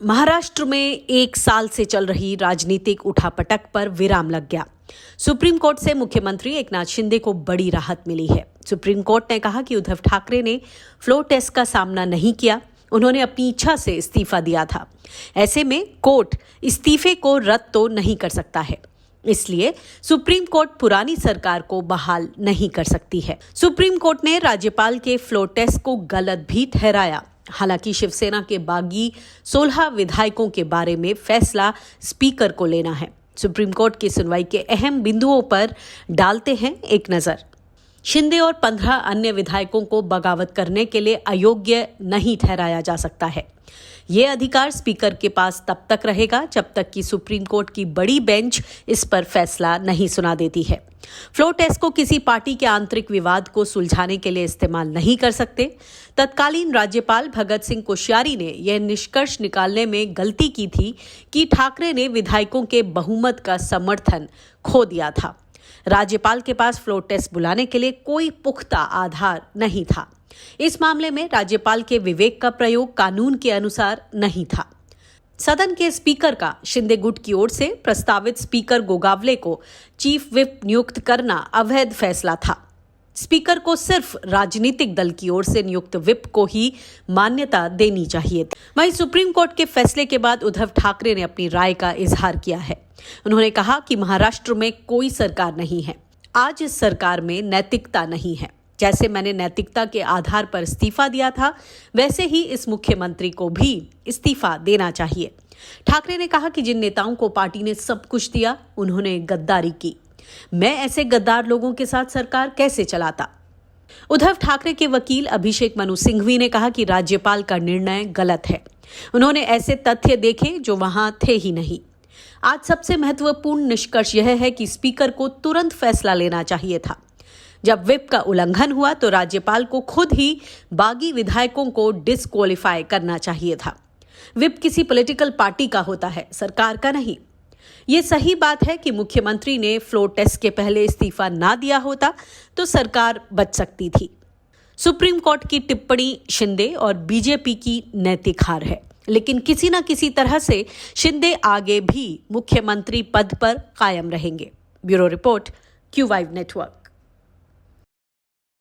महाराष्ट्र में 1 साल से चल रही राजनीतिक उठापटक पर विराम लग गया। सुप्रीम कोर्ट से मुख्यमंत्री एकनाथ शिंदे को बड़ी राहत मिली है। सुप्रीम कोर्ट ने कहा कि उद्धव ठाकरे ने फ्लोर टेस्ट का सामना नहीं किया, उन्होंने अपनी इच्छा से इस्तीफा दिया था। ऐसे में कोर्ट इस्तीफे को रद्द तो नहीं कर सकता है, इसलिए सुप्रीम कोर्ट पुरानी सरकार को बहाल नहीं कर सकती है। सुप्रीम कोर्ट ने राज्यपाल के फ्लोर टेस्ट को गलत भी ठहराया। हालांकि शिवसेना के बागी 16 विधायकों के बारे में फैसला स्पीकर को लेना है। सुप्रीम कोर्ट की सुनवाई के अहम बिंदुओं पर डालते हैं एक नजर। शिंदे और 15 अन्य विधायकों को बगावत करने के लिए अयोग्य नहीं ठहराया जा सकता है। ये अधिकार स्पीकर के पास तब तक रहेगा जब तक कि सुप्रीम कोर्ट की बड़ी बेंच इस पर फैसला नहीं सुना देती है। फ्लोर टेस्ट को किसी पार्टी के आंतरिक विवाद को सुलझाने के लिए इस्तेमाल नहीं कर सकते। तत्कालीन राज्यपाल भगत सिंह कोश्यारी ने यह निष्कर्ष निकालने में गलती की थी कि ठाकरे ने विधायकों के बहुमत का समर्थन खो दिया था। राज्यपाल के पास फ्लोर टेस्ट बुलाने के लिए कोई पुख्ता आधार नहीं था। इस मामले में राज्यपाल के विवेक का प्रयोग कानून के अनुसार नहीं था। सदन के स्पीकर का शिंदे गुट की ओर से प्रस्तावित स्पीकर गोगावले को चीफ व्हिप नियुक्त करना अवैध फैसला था। स्पीकर को सिर्फ राजनीतिक दल की ओर से नियुक्त व्हिप को ही मान्यता देनी चाहिए थी। वहीं सुप्रीम कोर्ट के फैसले के बाद उद्धव ठाकरे ने अपनी राय का इजहार किया है। उन्होंने कहा कि महाराष्ट्र में कोई सरकार नहीं है, आज इस सरकार में नैतिकता नहीं है। जैसे मैंने नैतिकता के आधार पर इस्तीफा दिया था, वैसे ही इस मुख्यमंत्री को भी इस्तीफा देना चाहिए। ठाकरे ने कहा कि जिन नेताओं को पार्टी ने सब कुछ दिया, उन्होंने गद्दारी की। मैं ऐसे गद्दार लोगों के साथ सरकार कैसे चलाता। उद्धव ठाकरे के वकील अभिषेक मनु सिंघवी ने कहा कि राज्यपाल का निर्णय गलत है। उन्होंने ऐसे तथ्य देखे जो वहां थे ही नहीं। आज सबसे महत्वपूर्ण निष्कर्ष यह है कि स्पीकर को तुरंत फैसला लेना चाहिए था। जब व्हिप का उल्लंघन हुआ तो राज्यपाल को खुद ही बागी विधायकों को डिस्क्वालीफाई करना चाहिए था। व्हिप किसी पॉलिटिकल पार्टी का होता है, सरकार का नहीं। ये सही बात है कि मुख्यमंत्री ने फ्लोर टेस्ट के पहले इस्तीफा ना दिया होता तो सरकार बच सकती थी। सुप्रीम कोर्ट की टिप्पणी शिंदे और बीजेपी की नैतिक हार है, लेकिन किसी न किसी तरह से शिंदे आगे भी मुख्यमंत्री पद पर कायम रहेंगे। Bureau report, Q5 network.